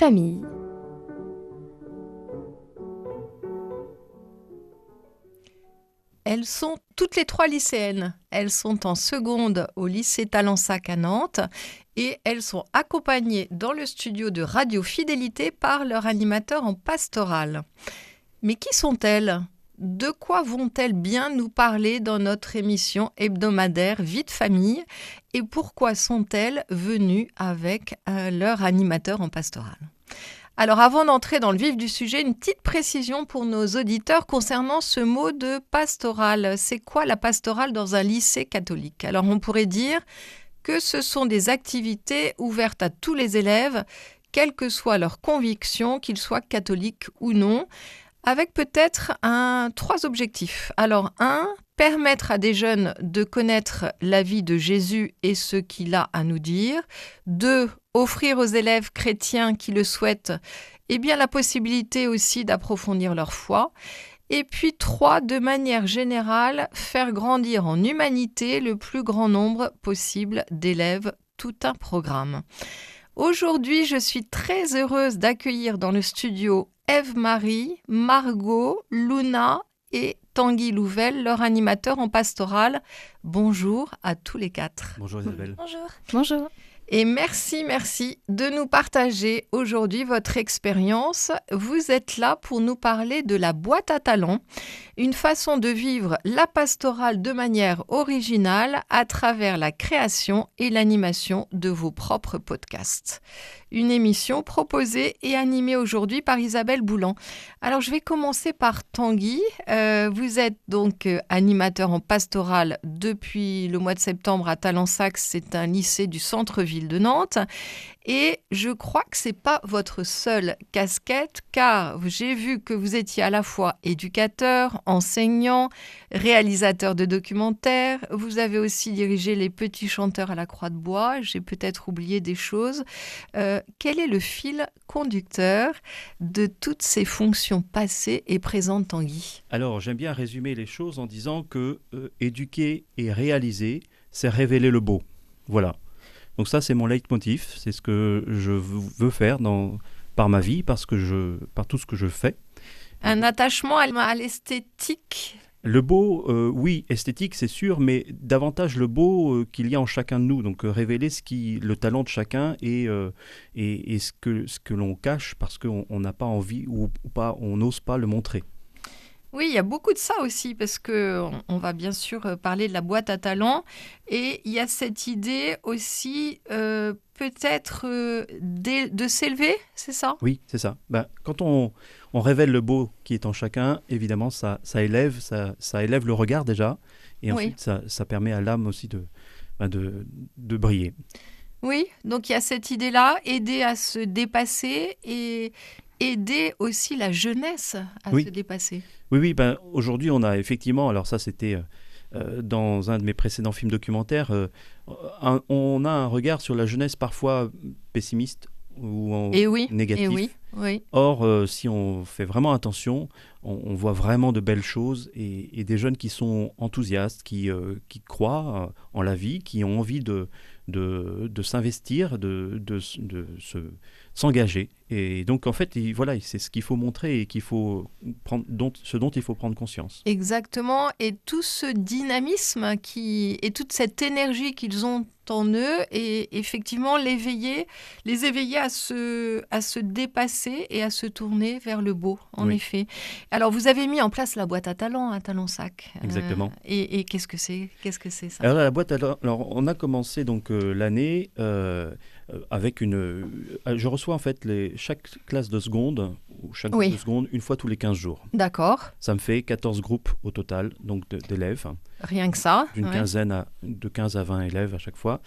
famille. Elles sont toutes les trois lycéennes. Elles sont en seconde au lycée Talensac à Nantes et elles sont accompagnées dans le studio de Radio Fidélité par leur animateur en pastoral. Mais qui sont-elles ? De quoi vont-elles bien nous parler dans notre émission hebdomadaire Vie de famille ? Et pourquoi sont-elles venues avec leur animateur en pastoral ? Alors avant d'entrer dans le vif du sujet, une petite précision pour nos auditeurs concernant ce mot de pastoral. C'est quoi la pastorale dans un lycée catholique ? Alors on pourrait dire que ce sont des activités ouvertes à tous les élèves, quelle que soit leur conviction, qu'ils soient catholiques ou non, avec peut-être trois objectifs. Alors permettre à des jeunes de connaître la vie de Jésus et ce qu'il a à nous dire. 2, offrir aux élèves chrétiens qui le souhaitent la possibilité aussi d'approfondir leur foi. Et puis 3, de manière générale, faire grandir en humanité le plus grand nombre possible d'élèves, tout un programme. Aujourd'hui, je suis très heureuse d'accueillir dans le studio Ève-Marie, Margot, Luna et Tanguy Louvel, leur animateur en pastoral. Bonjour à tous les 4. Bonjour Isabelle. Bonjour. Bonjour. Et merci de nous partager aujourd'hui votre expérience. Vous êtes là pour nous parler de la boîte à talents, une façon de vivre la pastorale de manière originale à travers la création et l'animation de vos propres podcasts. Une émission proposée et animée aujourd'hui par Isabelle Boulan. Alors, je vais commencer par Tanguy. Vous êtes donc animateur en pastoral depuis le mois de septembre à Talensac. C'est un lycée du centre-ville de Nantes. Et je crois que ce n'est pas votre seule casquette, car j'ai vu que vous étiez à la fois éducateur, enseignant, réalisateur de documentaires. Vous avez aussi dirigé les Petits Chanteurs à la Croix de Bois. J'ai peut-être oublié des choses. Quel est le fil conducteur de toutes ces fonctions passées et présentes, Tanguy ? Alors, j'aime bien résumer les choses en disant que éduquer et réaliser, c'est révéler le beau. Voilà. Donc ça, c'est mon leitmotiv, c'est ce que je veux faire par ma vie, par tout ce que je fais. Un attachement à l'esthétique ? Le beau, oui, esthétique, c'est sûr, mais davantage le beau qu'il y a en chacun de nous. Donc révéler le talent de chacun et ce que l'on cache parce qu'on n'a pas envie ou pas, on n'ose pas le montrer. Oui, il y a beaucoup de ça aussi, parce qu'on va bien sûr parler de la boîte à talents. Et il y a cette idée aussi, peut-être, de s'élever, c'est ça ? Oui, c'est ça. Quand on révèle le beau qui est en chacun, évidemment, ça élève le regard déjà. Et ensuite, ça permet à l'âme aussi de briller. Oui, donc il y a cette idée-là, aider à se dépasser et aider aussi la jeunesse à se dépasser. Oui, aujourd'hui, on a effectivement, alors ça c'était dans un de mes précédents films documentaires, on a un regard sur la jeunesse parfois pessimiste ou négatif. Or, si on fait vraiment attention, on voit vraiment de belles choses et des jeunes qui sont enthousiastes, qui croient en la vie, qui ont envie de s'investir, de s'engager. Et donc, en fait, voilà, c'est ce qu'il faut montrer et ce dont il faut prendre conscience. Exactement. Et tout ce dynamisme et toute cette énergie qu'ils ont en eux, et effectivement les éveiller à se dépasser et à se tourner vers le beau, en effet. Alors, vous avez mis en place la boîte à talents à Talensac. Exactement. Et qu'est-ce que c'est ça ? Alors, la boîte à talents, on a commencé donc l'année avec je reçois en fait chaque classe de seconde, ou chaque groupe de seconde, une fois tous les 15 jours. D'accord. Ça me fait 14 groupes au total, donc d'élèves. Rien que ça. D'une quinzaine de 15 à 20 élèves à chaque fois.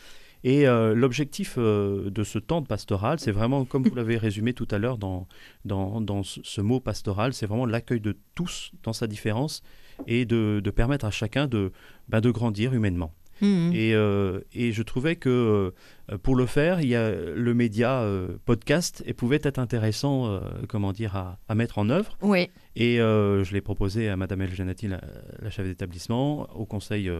Et l'objectif de ce temps de pastoral, c'est vraiment, comme vous l'avez résumé tout à l'heure dans ce mot pastoral, c'est vraiment l'accueil de tous dans sa différence et de permettre à chacun de grandir humainement. Et je trouvais que pour le faire, il y a le média podcast et pouvait être intéressant à mettre en œuvre. Oui. Et je l'ai proposé à Madame Eljanati, la chef d'établissement, au conseil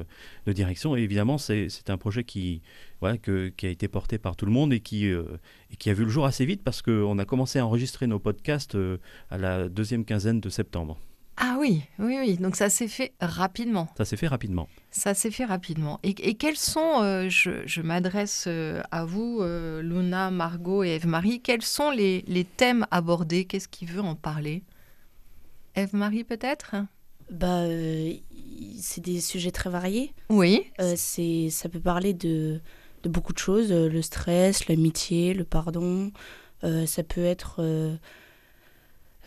de direction. Et évidemment, c'est un projet qui a été porté par tout le monde et qui a vu le jour assez vite parce qu'on a commencé à enregistrer nos podcasts à la deuxième quinzaine de septembre. Ah oui. Donc ça s'est fait rapidement. Ça s'est fait rapidement. Et quels sont, je m'adresse à vous, Luna, Margot et Ève-Marie, quels sont les thèmes abordés? Qu'est-ce qui veut en parler? Ève-Marie peut-être? C'est des sujets très variés. Oui. Ça peut parler de beaucoup de choses, le stress, l'amitié, le pardon. Ça peut être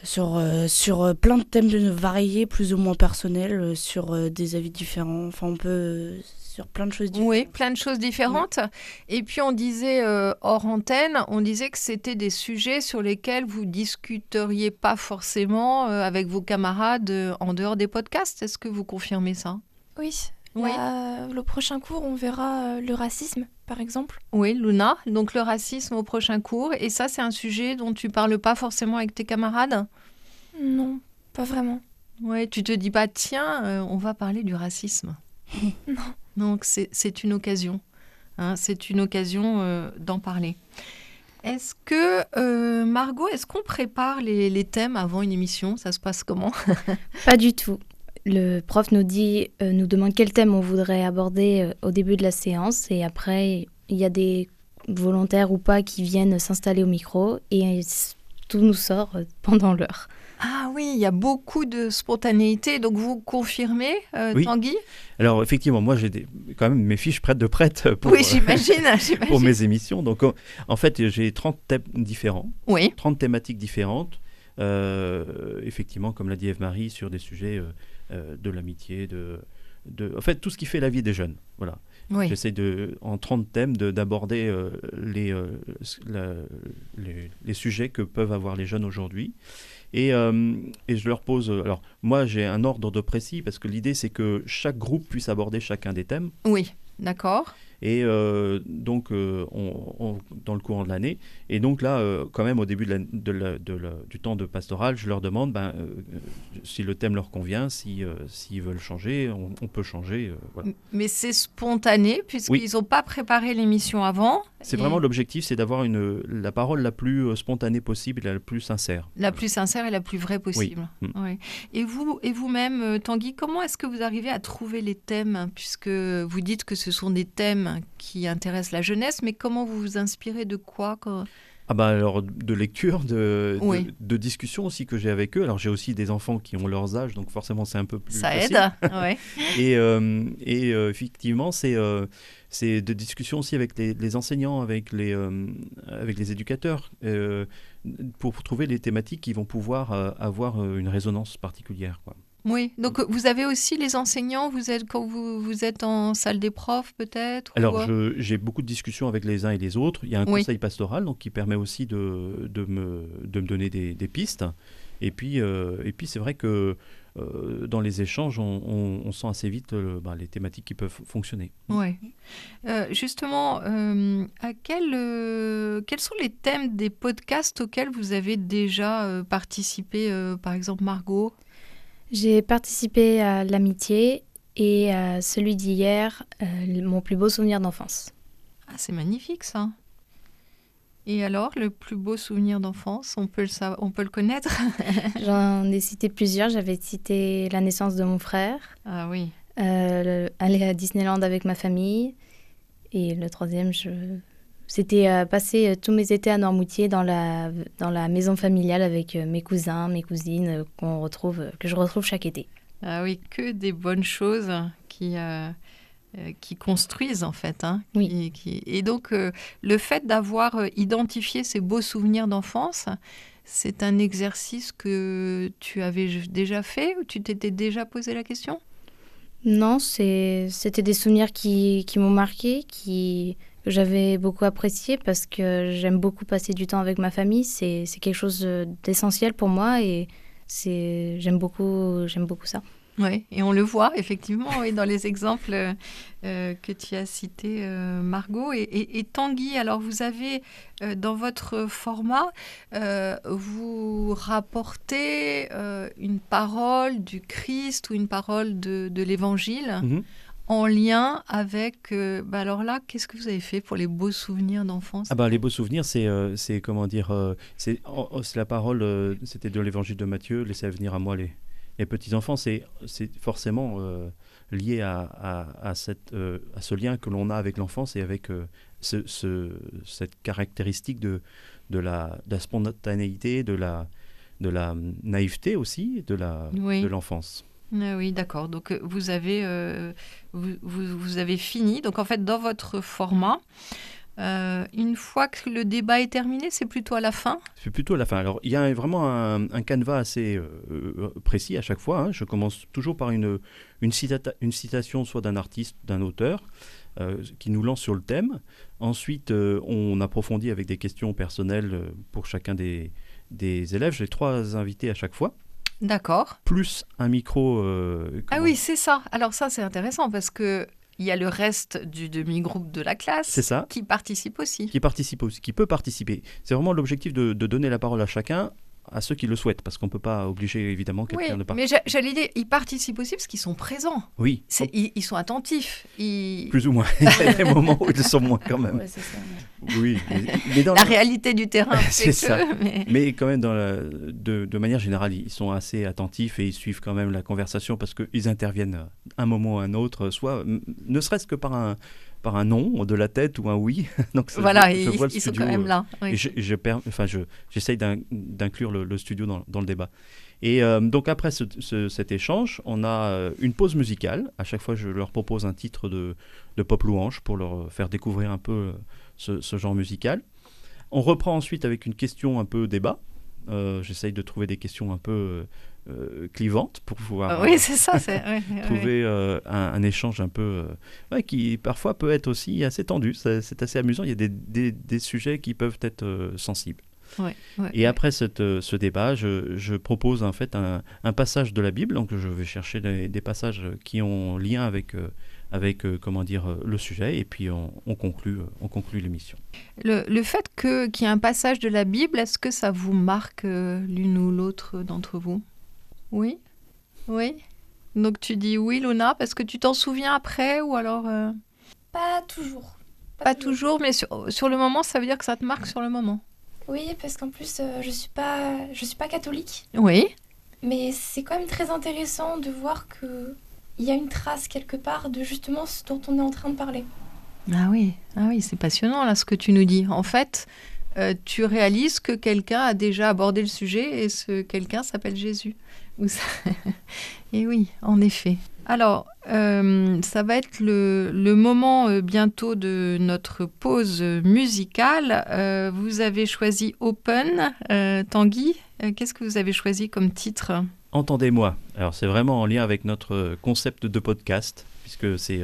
sur plein de thèmes variés, plus ou moins personnels, sur des avis différents. Enfin, on peut sur plein de choses différentes. Oui, plein de choses différentes. Et puis on disait hors antenne, on disait que c'était des sujets sur lesquels vous discuteriez pas forcément avec vos camarades en dehors des podcasts. Est-ce que vous confirmez ça? Oui. Le prochain cours, on verra le racisme, par exemple. Oui, Luna. Donc le racisme au prochain cours. Et ça, c'est un sujet dont tu parles pas forcément avec tes camarades? Non, pas vraiment. Oui, tu te dis pas, tiens, on va parler du racisme. Non. Donc c'est une occasion. C'est une occasion d'en parler. Est-ce que, Margot, est-ce qu'on prépare les thèmes avant une émission? Ça se passe comment? Pas du tout. Le prof nous demande quel thème on voudrait aborder au début de la séance et après, il y a des volontaires ou pas qui viennent s'installer au micro et tout nous sort pendant l'heure. Ah oui, il y a beaucoup de spontanéité, donc vous confirmez, oui. Tanguy? Alors effectivement, moi j'ai quand même mes fiches prêtes de prête pour, oui, j'imagine. pour mes émissions. Donc en fait, j'ai 30 thèmes différents, oui. 30 thématiques différentes. Effectivement, comme l'a dit Ève-Marie, sur des sujets de l'amitié, en fait tout ce qui fait la vie des jeunes. Voilà. Oui. J'essaie en 30 thèmes d'aborder les sujets que peuvent avoir les jeunes aujourd'hui. Et je leur pose... Alors, moi, j'ai un ordre précis parce que l'idée, c'est que chaque groupe puisse aborder chacun des thèmes. Oui, d'accord. Et donc, dans le courant de l'année. Et donc là, quand même, au début du temps de pastoral, je leur demande si le thème leur convient, s'ils veulent changer, on peut changer. Voilà. Mais c'est spontané, puisqu'ils n'ont pas préparé l'émission avant. C'est vraiment l'objectif, c'est d'avoir la parole la plus spontanée possible et la plus sincère. La plus sincère et la plus vraie possible. Oui. Oui. Et vous-même, Tanguy, comment est-ce que vous arrivez à trouver les thèmes, puisque vous dites que ce sont des thèmes qui intéressent la jeunesse, mais comment vous vous inspirez de quoi alors de lecture, de discussion aussi que j'ai avec eux. Alors j'ai aussi des enfants qui ont leurs âges, donc forcément c'est un peu plus facile. Ça aide, ouais. Et effectivement, c'est de discussion aussi avec les enseignants, avec les éducateurs, pour trouver les thématiques qui vont pouvoir avoir une résonance particulière, quoi. Oui, donc vous avez aussi les enseignants, quand vous êtes en salle des profs peut-être? Alors j'ai beaucoup de discussions avec les uns et les autres. Il y a un conseil pastoral donc, qui permet aussi de me donner des pistes. Et puis c'est vrai que dans les échanges, on sent assez vite les thématiques qui peuvent fonctionner. Oui. Justement, quels sont les thèmes des podcasts auxquels vous avez déjà participé, par exemple Margot? J'ai participé à l'amitié et à celui d'hier, mon plus beau souvenir d'enfance. Ah, c'est magnifique ça. Et alors, le plus beau souvenir d'enfance, on peut le connaître? J'en ai cité plusieurs. J'avais cité la naissance de mon frère. Ah oui. Aller à Disneyland avec ma famille. Et le troisième, c'était passer tous mes étés à Noirmoutier dans la maison familiale avec mes cousins, mes cousines que je retrouve chaque été. Ah oui, que des bonnes choses qui construisent en fait. Oui. Et donc le fait d'avoir identifié ces beaux souvenirs d'enfance, c'est un exercice que tu avais déjà fait ou tu t'étais déjà posé la question? Non, c'était des souvenirs qui m'ont marqué, que j'avais beaucoup apprécié parce que j'aime beaucoup passer du temps avec ma famille. C'est quelque chose d'essentiel pour moi et j'aime beaucoup ça. Oui, et on le voit effectivement dans les exemples que tu as cités, Margot. Et Tanguy, alors vous avez dans votre format, vous rapportez une parole du Christ ou une parole de l'Évangile en lien avec... alors là, qu'est-ce que vous avez fait pour les beaux souvenirs d'enfance ? Les beaux souvenirs, c'est comment dire, c'est la parole, c'était de l'Évangile de Matthieu, laissez venir à moi les petits-enfants, c'est forcément lié à ce lien que l'on a avec l'enfance et avec cette caractéristique de la spontanéité, de la naïveté aussi, de l'enfance. Ah oui, d'accord. Donc vous avez fini. Donc en fait, dans votre format, une fois que le débat est terminé, c'est plutôt à la fin ? C'est plutôt à la fin. Alors, il y a vraiment un canevas assez précis à chaque fois. Je commence toujours par une citation soit d'un artiste, d'un auteur, qui nous lance sur le thème. Ensuite, on approfondit avec des questions personnelles pour chacun des élèves. J'ai 3 invités à chaque fois. D'accord. Plus un micro... Ah oui, c'est ça. Alors ça, c'est intéressant parce que il y a le reste du demi-groupe de la classe qui participe aussi. Qui peut participer. C'est vraiment l'objectif de donner la parole à chacun, à ceux qui le souhaitent, parce qu'on ne peut pas obliger évidemment quelqu'un de participer. Mais j'allais dire, ils participent aussi parce qu'ils sont présents. Oui. Ils sont attentifs. Plus ou moins. Il y a des moments où ils sont moins quand même. Ouais, c'est ça. Oui. Mais dans la réalité du terrain, c'est ça. Mais quand même, de manière générale, ils sont assez attentifs et ils suivent quand même la conversation parce qu'ils interviennent un moment ou un autre, soit ne serait-ce que par un non de la tête ou un oui. Donc, voilà, je vois le ils studio, sont quand même là. Oui. Et j'essaye d'inclure le studio dans le débat. Et donc après cet échange, on a une pause musicale. À chaque fois, je leur propose un titre de pop louange pour leur faire découvrir un peu ce genre musical. On reprend ensuite avec une question un peu débat. J'essaye de trouver des questions un peu clivantes pour pouvoir c'est ça, trouver un échange un peu qui parfois peut être aussi assez tendu. C'est assez amusant. Il y a des sujets qui peuvent être sensibles. Et après ce débat, je propose en fait un passage de la Bible. Donc je vais chercher des passages qui ont lien avec le sujet, et puis on conclut l'émission. Le fait qu'il y ait un passage de la Bible, est-ce que ça vous marque l'une ou l'autre d'entre vous ? Oui ? Donc tu dis oui, Luna, parce que tu t'en souviens après, ou alors Pas toujours. Pas toujours, mais sur le moment, ça veut dire que ça te marque sur le moment. Oui, parce qu'en plus, je suis pas catholique. Oui. Mais c'est quand même très intéressant de voir que il y a une trace quelque part de justement ce dont on est en train de parler. Ah oui, c'est passionnant là ce que tu nous dis. En fait, tu réalises que quelqu'un a déjà abordé le sujet et ce quelqu'un s'appelle Jésus. Et oui, en effet. Alors, ça va être le moment bientôt de notre pause musicale. Vous avez choisi Open. Tanguy, qu'est-ce que vous avez choisi comme titre ? Entendez-moi. Alors, c'est vraiment en lien avec notre concept de podcast, puisque c'est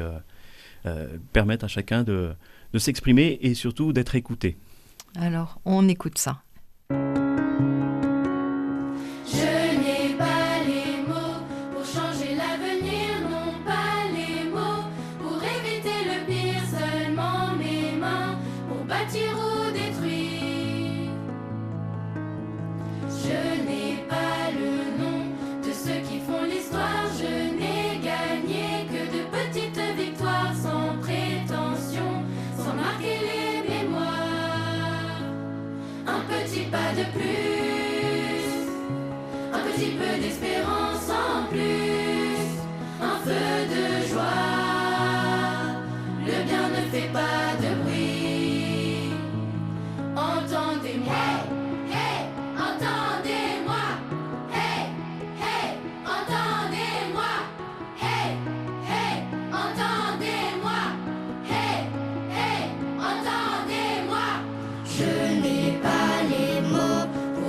permettre à chacun de s'exprimer et surtout d'être écouté. Alors, on écoute ça.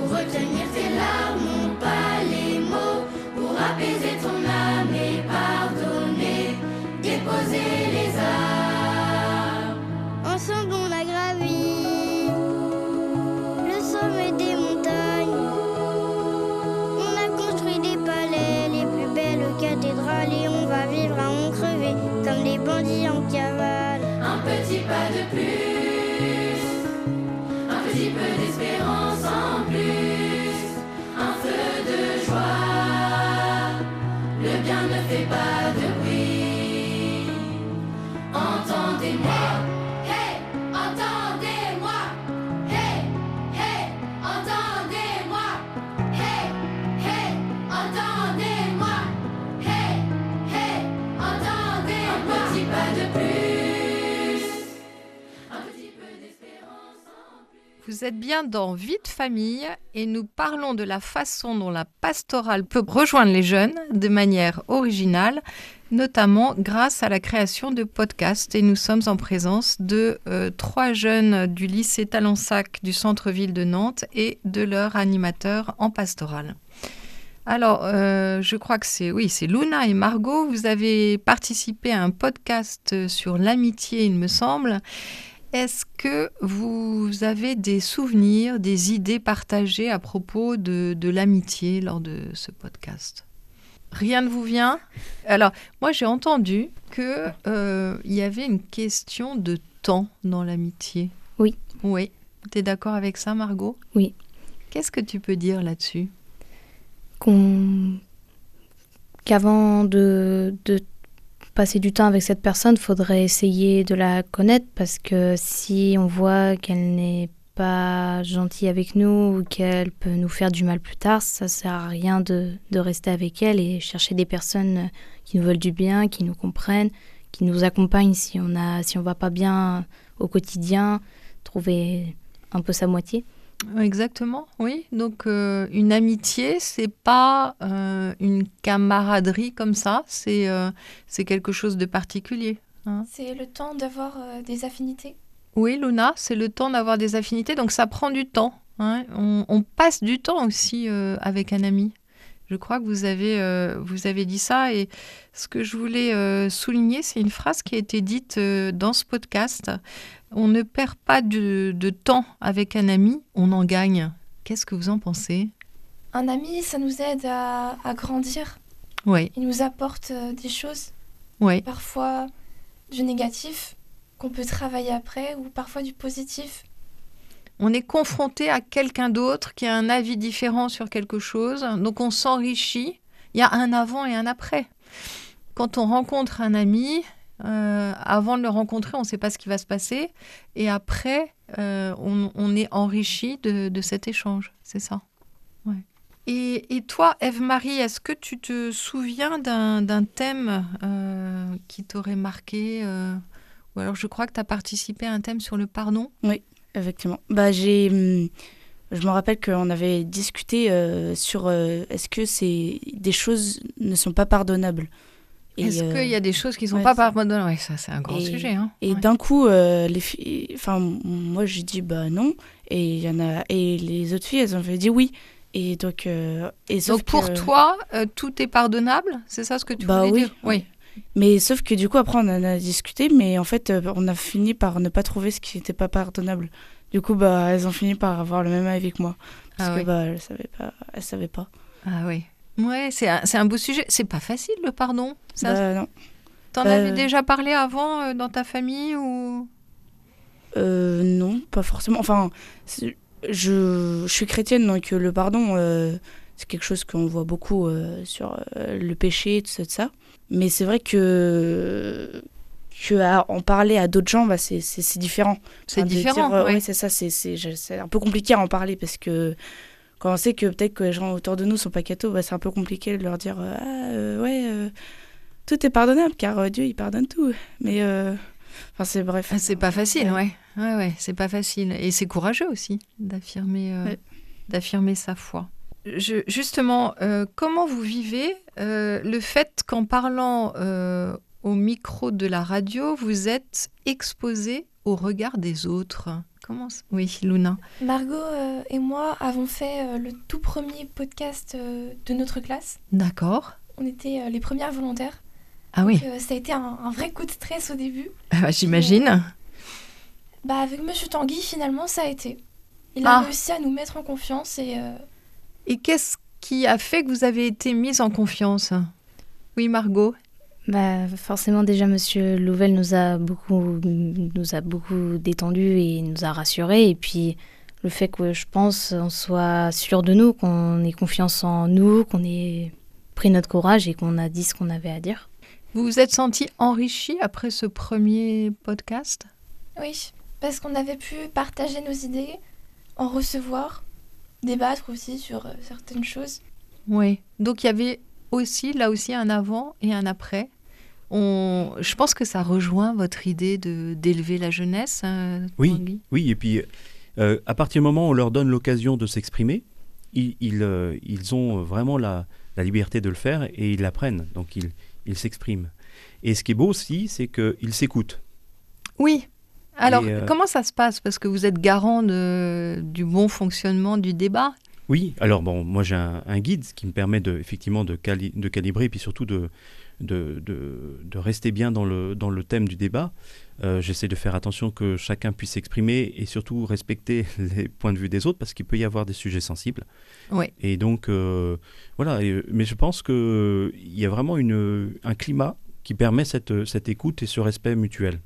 Retenir tes larmes n'ont pas les mots Vous êtes bien dans Vie de famille et nous parlons de la façon dont la pastorale peut rejoindre les jeunes de manière originale, notamment grâce à la création de podcasts. Et nous sommes en présence de 3 jeunes du lycée Talensac du centre-ville de Nantes et de leur animateur en pastorale. Alors, je crois que c'est Luna et Margot. Vous avez participé à un podcast sur l'amitié, il me semble. Est-ce que vous avez des souvenirs, des idées partagées à propos de l'amitié lors de ce podcast ? Rien ne vous vient ? Alors, moi, j'ai entendu qu'il y avait une question de temps dans l'amitié. Oui. Oui. Tu es d'accord avec ça, Margot ? Oui. Qu'est-ce que tu peux dire là-dessus ? Qu'avant de passer du temps avec cette personne, il faudrait essayer de la connaître, parce que si on voit qu'elle n'est pas gentille avec nous ou qu'elle peut nous faire du mal plus tard, ça ne sert à rien de rester avec elle et chercher des personnes qui nous veulent du bien, qui nous comprennent, qui nous accompagnent si on ne va pas bien au quotidien, trouver un peu sa moitié. Exactement, oui. Donc, une amitié, c'est pas une camaraderie comme ça, c'est quelque chose de particulier. Hein. C'est le temps d'avoir des affinités. Oui, Luna, c'est le temps d'avoir des affinités, donc ça prend du temps. Hein. On passe du temps aussi avec un ami. Je crois que vous avez dit ça, et ce que je voulais souligner, c'est une phrase qui a été dite dans ce podcast. On ne perd pas de temps avec un ami, on en gagne. Qu'est-ce que vous en pensez ? Un ami, ça nous aide à grandir. Oui. Il nous apporte des choses, oui. Parfois du négatif qu'on peut travailler après, ou parfois du positif. On est confronté à quelqu'un d'autre qui a un avis différent sur quelque chose, donc on s'enrichit. Il y a un avant et un après. Quand on rencontre un ami, avant de le rencontrer, on ne sait pas ce qui va se passer, et après, on est enrichi de cet échange, c'est ça. Ouais. Et toi, Ève-Marie, est-ce que tu te souviens d'un thème qui t'aurait marqué ou alors je crois que tu as participé à un thème sur le pardon ? Oui. Effectivement. Je me rappelle qu'on avait discuté sur est-ce que des choses ne sont pas pardonnables. Est-ce qu'il y a des choses qui ne sont pas pardonnables ? Oui, ça c'est un grand sujet. Hein. Et d'un coup, les filles, moi j'ai dit non, et les autres filles elles ont dit oui. Et donc, pour toi, tout est pardonnable ? C'est ça ce que tu voulais dire ? Oui. Mais sauf que du coup, après, on en a discuté, mais en fait, on a fini par ne pas trouver ce qui n'était pas pardonnable. Du coup, elles ont fini par avoir le même avis que moi. Parce que elles savaient pas. Ah oui. Ouais, c'est un beau sujet. C'est pas facile, le pardon. Non. T'en avais déjà parlé avant dans ta famille ou... Non, pas forcément. Enfin, je suis chrétienne, donc le pardon, c'est quelque chose qu'on voit beaucoup sur le péché et tout ça. Mais c'est vrai que en parler à d'autres gens, c'est différent. C'est différent, oui, c'est ça. C'est un peu compliqué à en parler, parce que quand on sait que peut-être que les gens autour de nous sont pas cathos, c'est un peu compliqué de leur dire tout est pardonnable, car Dieu il pardonne tout. Mais c'est bref. C'est pas facile, ouais, c'est pas facile, et c'est courageux aussi d'affirmer sa foi. Justement, comment vous vivez le fait qu'en parlant au micro de la radio, vous êtes exposé au regard des autres ? Oui, Luna. Margot et moi avons fait le tout premier podcast de notre classe. D'accord. On était les premières volontaires. Ah oui. Donc, ça a été un vrai coup de stress au début. J'imagine. Avec Monsieur Tanguy, finalement, ça a été. Il a réussi à nous mettre en confiance et... Et qu'est-ce qui a fait que vous avez été mise en confiance ? Oui, Margot ? Forcément, déjà, Monsieur Louvel nous a beaucoup détendus et nous a rassurés. Et puis, le fait que, je pense, on soit sûr de nous, qu'on ait confiance en nous, qu'on ait pris notre courage et qu'on a dit ce qu'on avait à dire. Vous vous êtes sentie enrichie après ce premier podcast ? Oui, parce qu'on avait pu partager nos idées, en recevoir, débattre aussi sur certaines choses. Oui, donc il y avait là aussi un avant et un après. Je pense que ça rejoint votre idée d'élever la jeunesse. Oui, et puis À partir du moment où on leur donne l'occasion de s'exprimer, ils ont vraiment la liberté de le faire et ils l'apprennent, donc ils s'expriment. Et ce qui est beau aussi, c'est qu'ils s'écoutent. Oui. Alors, comment ça se passe? Parce que vous êtes garant du bon fonctionnement du débat. Oui, alors moi j'ai un guide qui me permet effectivement de calibrer et puis surtout de rester bien dans le thème du débat. J'essaie de faire attention que chacun puisse s'exprimer et surtout respecter les points de vue des autres parce qu'il peut y avoir des sujets sensibles. Oui. Et donc, voilà. Mais je pense qu'il y a vraiment un climat qui permet cette écoute et ce respect mutuel.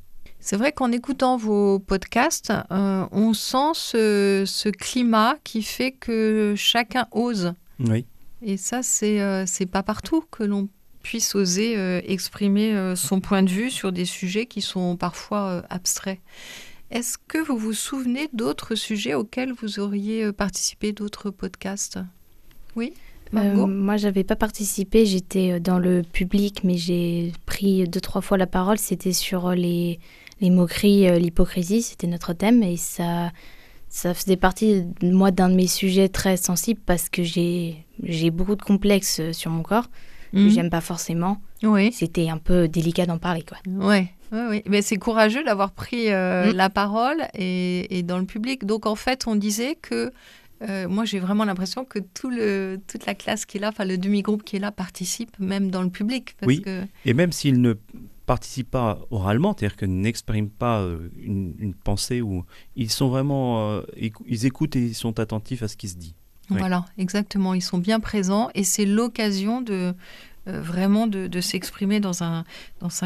C'est vrai qu'en écoutant vos podcasts, on sent ce climat qui fait que chacun ose. Oui. Et ça, c'est pas partout que l'on puisse oser exprimer son point de vue sur des sujets qui sont parfois abstraits. Est-ce que vous vous souvenez d'autres sujets auxquels vous auriez participé, d'autres podcasts? Oui, Margot? Moi, j'avais pas participé, j'étais dans le public, mais j'ai pris 2-3 fois la parole. C'était sur les moqueries, l'hypocrisie, c'était notre thème, et ça faisait partie, moi, d'un de mes sujets très sensibles parce que j'ai beaucoup de complexes sur mon corps. Que j'aime pas forcément. Oui. C'était un peu délicat d'en parler, quoi. Oui. Mais c'est courageux d'avoir pris la parole et dans le public. Donc, en fait, on disait que moi, j'ai vraiment l'impression que toute la classe qui est là, enfin le demi-groupe qui est là, participe même dans le public. Et même s'ils ne participent pas oralement, c'est-à-dire qu'ils n'expriment pas une pensée, ou ils sont vraiment... ils écoutent et ils sont attentifs à ce qui se dit. Voilà, exactement. Ils sont bien présents et c'est l'occasion vraiment de s'exprimer dans un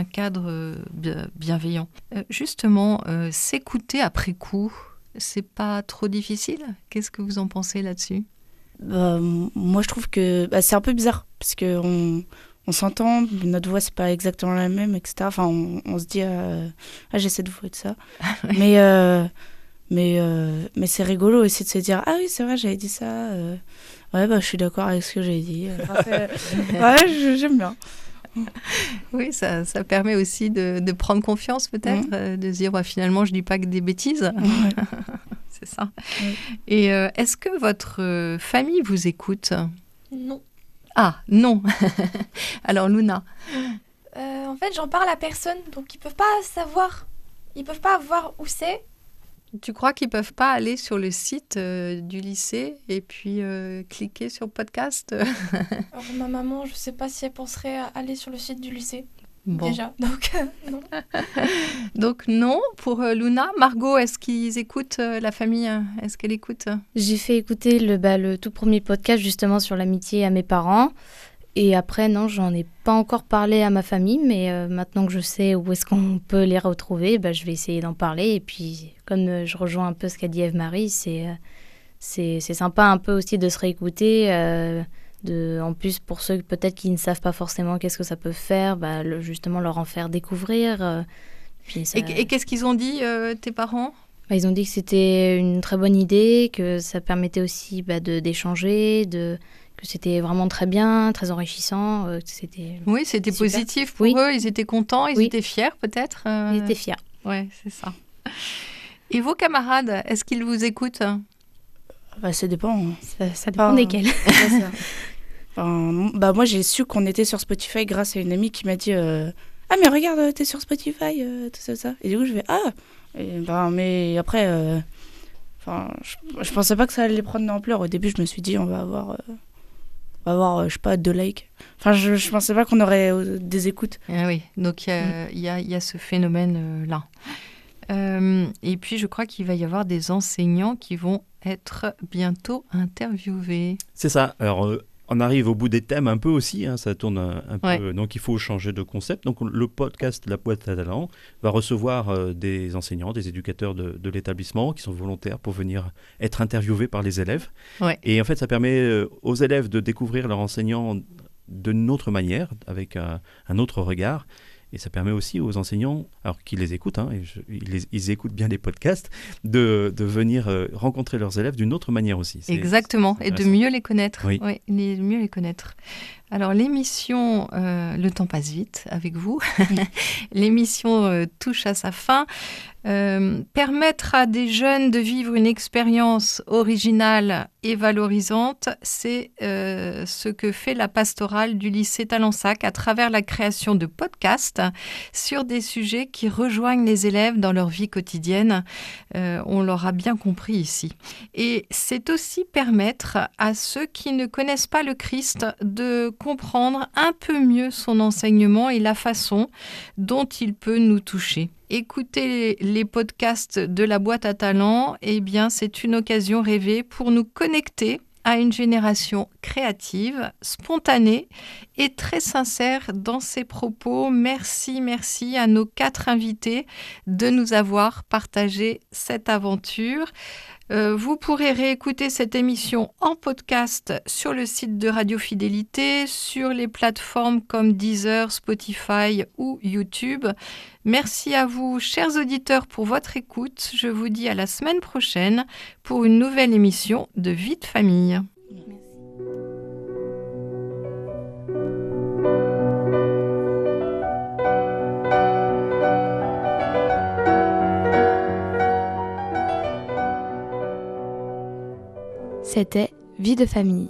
cadre bienveillant. Justement, s'écouter après coup, c'est pas trop difficile? Qu'est-ce que vous en pensez là-dessus? Moi, je trouve que c'est un peu bizarre parce que on s'entend, notre voix c'est pas exactement la même, etc. Enfin, on se dit j'ai cette voix et tout ça. Mais c'est rigolo aussi de se dire « Ah oui, c'est vrai, j'avais dit ça. Ouais, je suis d'accord avec ce que j'ai dit. » Ouais, j'aime bien. Oui, ça permet aussi de prendre confiance peut-être, de se dire finalement, je dis pas que des bêtises. Ouais. C'est ça. Ouais. Et est-ce que votre famille vous écoute? Non. Ah, non. Alors, Luna? En fait, j'en parle à personne, donc ils peuvent pas savoir. Ils peuvent pas voir où c'est. Tu crois qu'ils ne peuvent pas aller sur le site du lycée et puis cliquer sur podcast? Alors, ma maman, je ne sais pas si elle penserait à aller sur le site du lycée. Bon. Déjà, donc non. Donc non, pour Luna. Margot, est-ce qu'ils écoutent la famille? Est-ce qu'elle écoute? J'ai fait écouter le tout premier podcast justement sur l'amitié à mes parents. Et après, non, j'en ai pas encore parlé à ma famille, mais maintenant que je sais où est-ce qu'on peut les retrouver, je vais essayer d'en parler. Et puis, comme je rejoins un peu ce qu'a dit Eve-Marie, c'est sympa un peu aussi de se réécouter. En plus, pour ceux peut-être qui ne savent pas forcément qu'est-ce que ça peut faire, justement leur en faire découvrir. Puis ça... Et qu'est-ce qu'ils ont dit, tes parents? Ils ont dit que c'était une très bonne idée, que ça permettait aussi d'échanger, que c'était vraiment très bien, très enrichissant. Oui, c'était super. Positif pour eux, ils étaient contents, ils étaient fiers peut-être. Ils étaient fiers. Oui, c'est ça. Et vos camarades, est-ce qu'ils vous écoutent? Ça dépend. Ça dépend desquels. Moi, j'ai su qu'on était sur Spotify grâce à une amie qui m'a dit Ah, mais regarde, t'es sur Spotify, tout ça. Et du coup, je vais Ah mais après, je pensais pas que ça allait prendre d'ampleur. Au début, je me suis dit on va avoir je sais pas, 2 likes. Enfin, je pensais pas qu'on aurait des écoutes. Ah oui, donc il y a ce phénomène-là. Et puis, je crois qu'il va y avoir des enseignants qui vont être bientôt interviewés. C'est ça. Alors, on arrive au bout des thèmes un peu aussi, ça tourne un peu, donc il faut changer de concept. Donc le podcast La Boîte à Talents va recevoir des enseignants, des éducateurs de l'établissement qui sont volontaires pour venir être interviewés par les élèves. Ouais. Et en fait, ça permet aux élèves de découvrir leur enseignant d'une autre manière, avec un autre regard. Et ça permet aussi aux enseignants, alors qu'ils les écoutent, ils écoutent bien les podcasts, de venir rencontrer leurs élèves d'une autre manière aussi. Exactement, et de mieux les connaître. Oui. Oui, mieux les connaître. Alors l'émission, le temps passe vite avec vous, l'émission touche à sa fin. Permettre à des jeunes de vivre une expérience originale et valorisante, c'est ce que fait la pastorale du lycée Talensac à travers la création de podcasts sur des sujets qui rejoignent les élèves dans leur vie quotidienne. On l'aura bien compris ici. Et c'est aussi permettre à ceux qui ne connaissent pas le Christ de comprendre un peu mieux son enseignement et la façon dont il peut nous toucher. Écouter les podcasts de la boîte à talents, eh bien, c'est une occasion rêvée pour nous connecter à une génération créative, spontanée et très sincère dans ses propos. Merci à nos 4 invités de nous avoir partagé cette aventure. Vous pourrez réécouter cette émission en podcast sur le site de Radio Fidélité, sur les plateformes comme Deezer, Spotify ou YouTube. Merci à vous, chers auditeurs, pour votre écoute. Je vous dis à la semaine prochaine pour une nouvelle émission de Vie de famille. C'était Vie de famille.